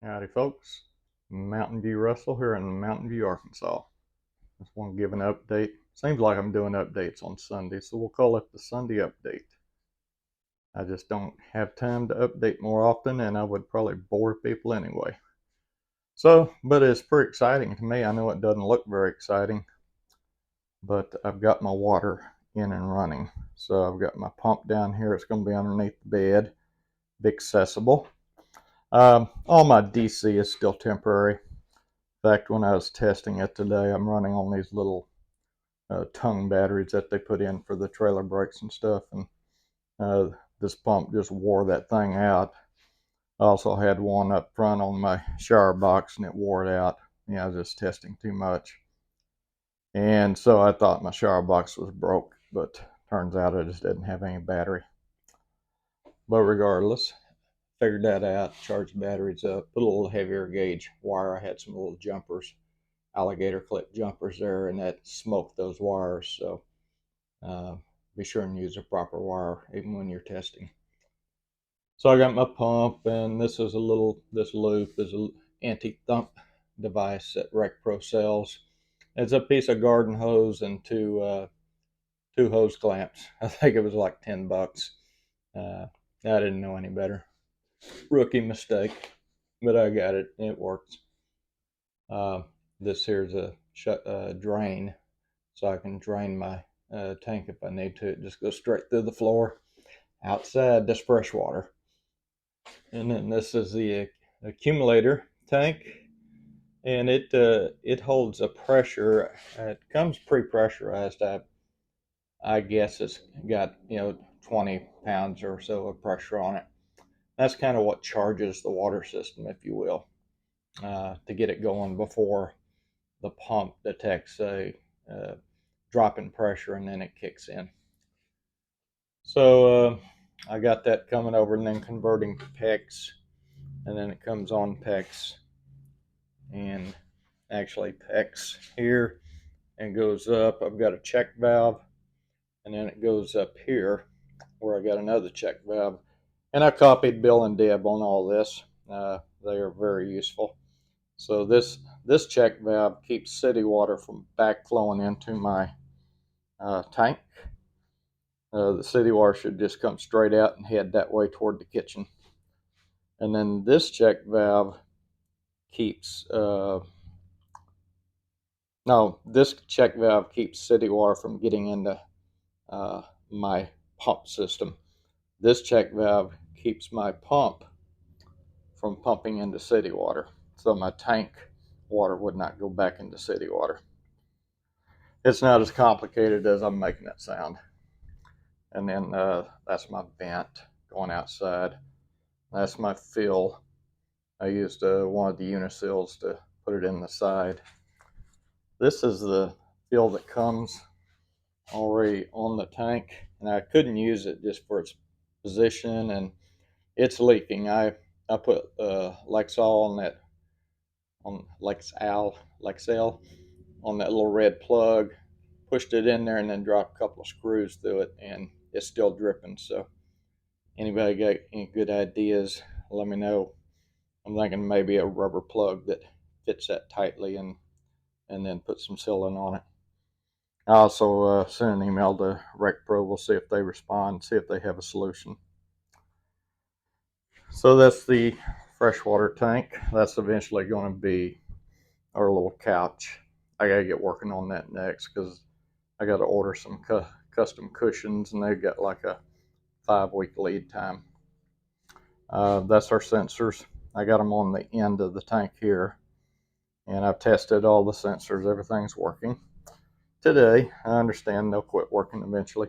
Howdy folks, Mountain View Russell here in Mountain View, Arkansas. Just want to give an update. Seems like I'm doing updates on Sunday, so we'll call it the Sunday update. I just don't have time to update more often, and I would probably bore people anyway. But it's pretty exciting to me. I know it doesn't look very exciting, but I've got my water in and running. So I've got my pump down here. It's going to be underneath the bed, be accessible. All my DC is still temporary. In fact, when I was testing it today, I'm running on these little tongue batteries that they put in for the trailer brakes and stuff, and this pump just wore that thing out. I also had one up front on my shower box, and it wore it out. I was just testing too much, and so I thought my shower box was broke, but turns out it just didn't have any battery. But regardless, figured that out, charged the batteries up, put a little heavier gauge wire. I had some little jumpers, alligator clip jumpers there, and that smoked those wires. So be sure and use a proper wire even when you're testing. So I got my pump, and this loop is an anti-thump device that RecPro sells. It's a piece of garden hose and two hose clamps. I think it was like $10. I didn't know any better. Rookie mistake, but I got it. It works. This here's a drain, so I can drain my tank if I need to. It just goes straight through the floor. Outside, this fresh water. And then this is the accumulator tank, and it holds a pressure. It comes pre-pressurized. I guess it's got 20 pounds or so of pressure on it. That's kind of what charges the water system, if you will, to get it going before the pump detects a drop in pressure and then it kicks in. So I got that coming over and then converting to PEX, and then it comes on PEX and actually PEX here and goes up. I've got a check valve, and then it goes up here where I got another check valve. And I copied Bill and Deb on all this. They are very useful. So this check valve keeps city water from backflowing into my tank. The city water should just come straight out and head that way toward the kitchen. And then this check valve keeps this check valve keeps city water from getting into my pump system. This check valve keeps my pump from pumping into city water, so my tank water would not go back into city water. It's not as complicated as I'm making it sound. And then that's my vent going outside. That's my fill. I used one of the uniseals to put it in the side. This is the fill that comes already on the tank, and I couldn't use it just for its position, and it's leaking. I put Lexol on that, on Lexel on that little red plug, pushed it in there, and then dropped a couple of screws through it, and it's still dripping. So anybody got any good ideas, let me know. I'm thinking maybe a rubber plug that fits that tightly, and then put some sealant on it. I also sent an email to RecPro. We'll see if they respond, see if they have a solution. So that's the freshwater tank. That's eventually going to be our little couch. I got to get working on that next because I got to order some custom cushions, and they've got like a 5-week lead time. That's our sensors. I got them on the end of the tank here, and I've tested all the sensors. Everything's working. Today, I understand they'll quit working eventually.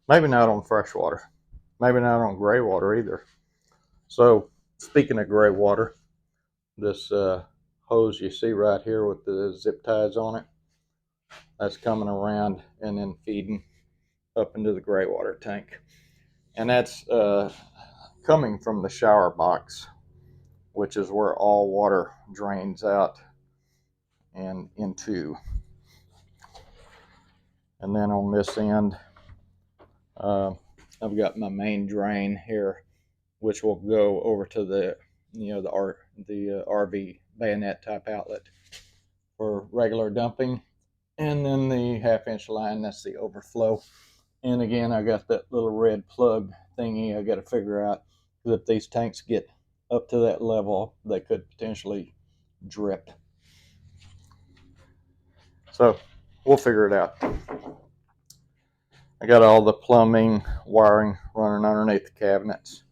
Maybe not on freshwater. Maybe not on gray water either. So, speaking of gray water, this hose you see right here with the zip ties on it, that's coming around and then feeding up into the gray water tank. And that's coming from the shower box, which is where all water drains out and into. And then on this end, I've got my main drain here, which will go over to the the RV bayonet type outlet for regular dumping. And then the 1/2 inch line, that's the overflow. And again, I got that little red plug thingy I got to figure out, because if these tanks get up to that level, they could potentially drip. So we'll figure it out. I got all the plumbing wiring running underneath the cabinets.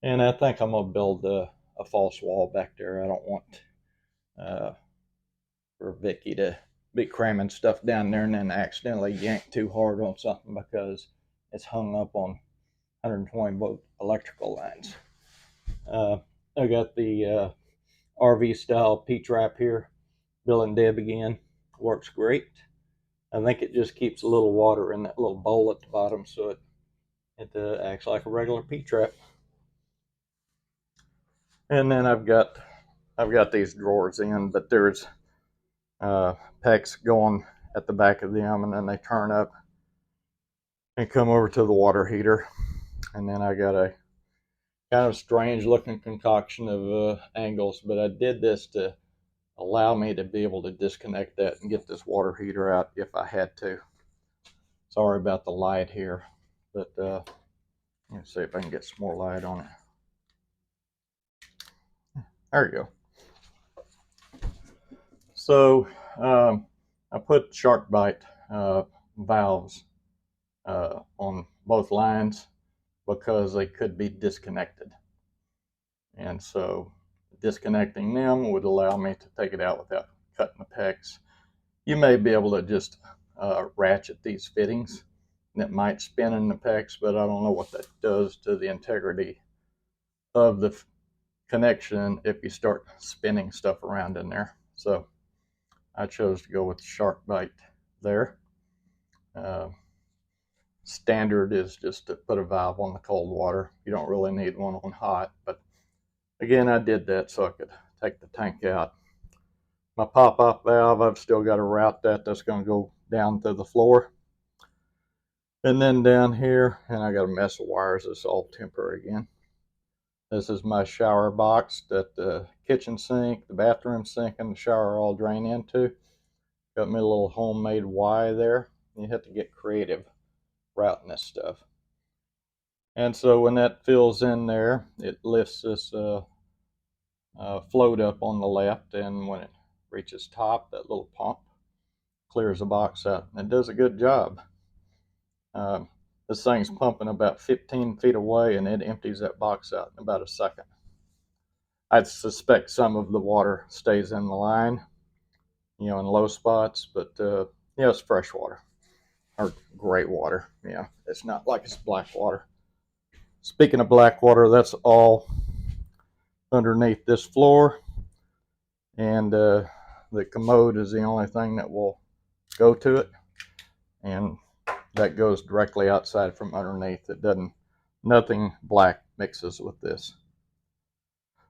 And I think I'm going to build a false wall back there. I don't want for Vicky to be cramming stuff down there and then accidentally yank too hard on something because it's hung up on 120 volt electrical lines. I got the RV style P-trap here. Bill and Deb again. Works great. I think it just keeps a little water in that little bowl at the bottom, so it acts like a regular P-trap. And then I've got these drawers in, but there's pegs going at the back of them, and then they turn up and come over to the water heater. And then I got a kind of strange looking concoction of angles, but I did this to allow me to be able to disconnect that and get this water heater out if I had to. Sorry about the light here, but let's see if I can get some more light on it. There you go. So I put shark bite valves on both lines because they could be disconnected. And so disconnecting them would allow me to take it out without cutting the pegs. You may be able to just ratchet these fittings, and it might spin in the pegs, but I don't know what that does to the integrity of the connection if you start spinning stuff around in there. So I chose to go with shark bite there. Standard is just to put a valve on the cold water. You don't really need one on hot, but again, I did that so I could take the tank out. My pop-off valve, I've still got to route that. That's going to go down to the floor. And then down here, and I got a mess of wires. It's all temporary again. This is my shower box that the kitchen sink, the bathroom sink, and the shower all drain into. Got me a little homemade Y there. You have to get creative routing this stuff. And so when that fills in there, it lifts this float up on the left, and when it reaches top, that little pump clears the box out, and it does a good job. This thing's pumping about 15 feet away, and it empties that box out in about a second. I suspect some of the water stays in the line, in low spots, but it's fresh water or gray water. It's not like it's Blackwater. Speaking of Blackwater, that's all underneath this floor, and the commode is the only thing that will go to it, and that goes directly outside from underneath. Nothing black mixes with this.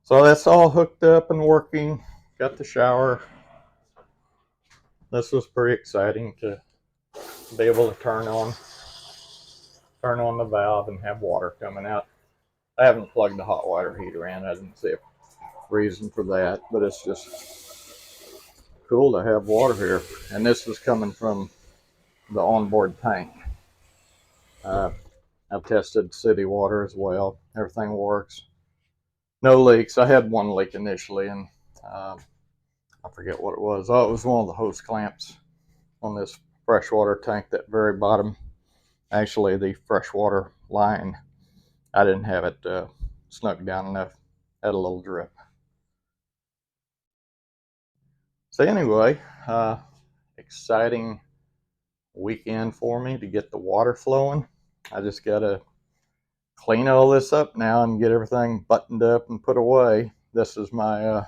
So that's all hooked up and working. Got the shower. This was pretty exciting to be able to turn on the valve and have water coming out. I haven't plugged the hot water heater in. I didn't see a reason for that, but it's just cool to have water here. And this is coming from the onboard tank. I've tested city water as well. Everything works. No leaks. I had one leak initially, and I forget what it was. Oh, it was one of the hose clamps on this freshwater tank, that very bottom. Actually, the freshwater line, I didn't have it snug down enough. Had a little drip. So anyway, exciting weekend for me to get the water flowing. I just got to clean all this up now and get everything buttoned up and put away. This is my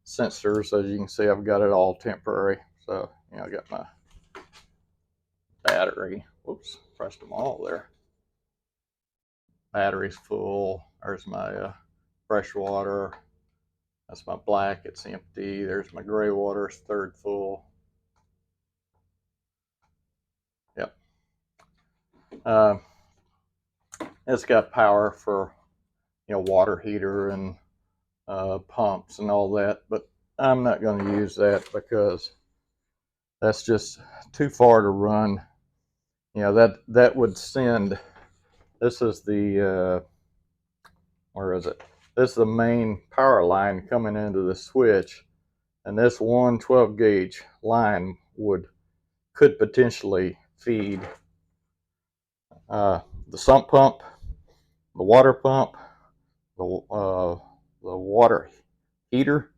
sensors. As you can see, I've got it all temporary. So, I got my battery. Whoops, pressed them all there. Battery's full. There's my fresh water. That's my black. It's empty. There's my gray water. It's third full. Yep. It's got power for, water heater and pumps and all that, but I'm not going to use that because that's just too far to run. That would send. This is the where is it? This is the main power line coming into the switch, and this 112 gauge line could potentially feed the sump pump, the water pump, the water heater.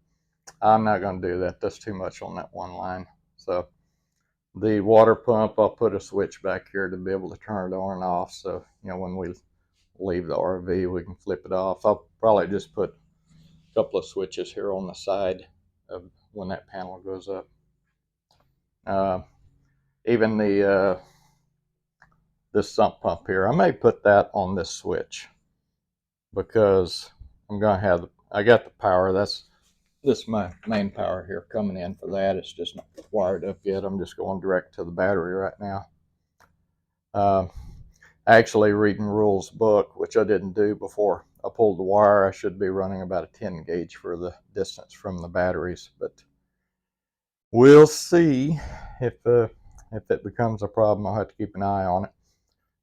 I'm not going to do that. That's too much on that one line. So the water pump, I'll put a switch back here to be able to turn it on and off. So when we leave the RV, we can flip it off. I'll probably just put a couple of switches here on the side of when that panel goes up. Even this sump pump here, I may put that on this switch because I got the power. This is my main power here coming in for that. It's just not wired up yet. I'm just going direct to the battery right now. Actually reading Rule's book, which I didn't do before I pulled the wire. I should be running about a 10 gauge for the distance from the batteries, but we'll see if it becomes a problem. I'll have to keep an eye on it.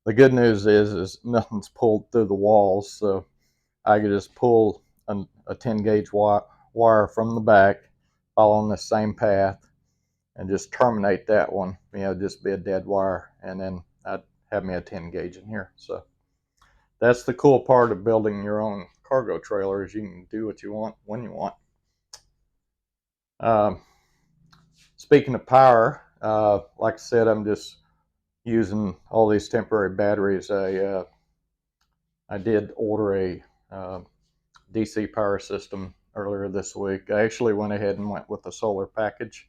The good news is nothing's pulled through the walls, so I could just pull a 10 gauge wire from the back, following the same path, and just terminate that one. Just be a dead wire, and then I'd have me a 10 gauge in here. So that's the cool part of building your own cargo trailer, is you can do what you want when you want. Speaking of power, like I said, I'm just using all these temporary batteries. I did order a DC power system earlier this week. I actually went ahead and went with the solar package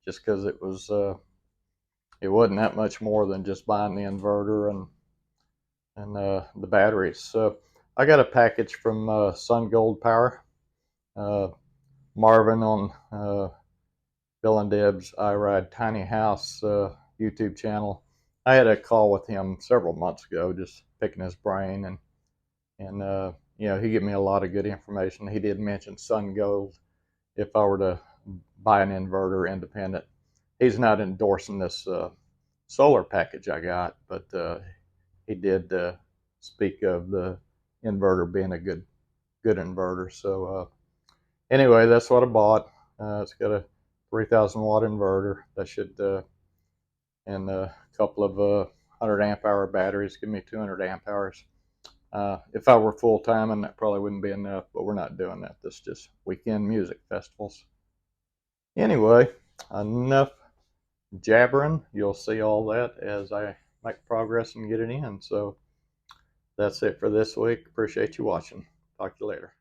just because it wasn't that much more than just buying the inverter and the batteries. So I got a package from Sun Gold Power. Marvin on Bill and Deb's I Ride Tiny House YouTube channel. I had a call with him several months ago, just picking his brain, and he gave me a lot of good information. He did mention Sun Gold if I were to buy an inverter independent. He's not endorsing this solar package I got, but he did speak of the inverter being a good inverter. So anyway, that's what I bought. It's got a 3,000 watt inverter that should, and a couple of 100 amp hour batteries, give me 200 amp hours. If I were full time, and that probably wouldn't be enough, but we're not doing that. This is just weekend music festivals. Anyway, enough jabbering. You'll see all that as I make progress and get it in. So that's it for this week. Appreciate you watching. Talk to you later.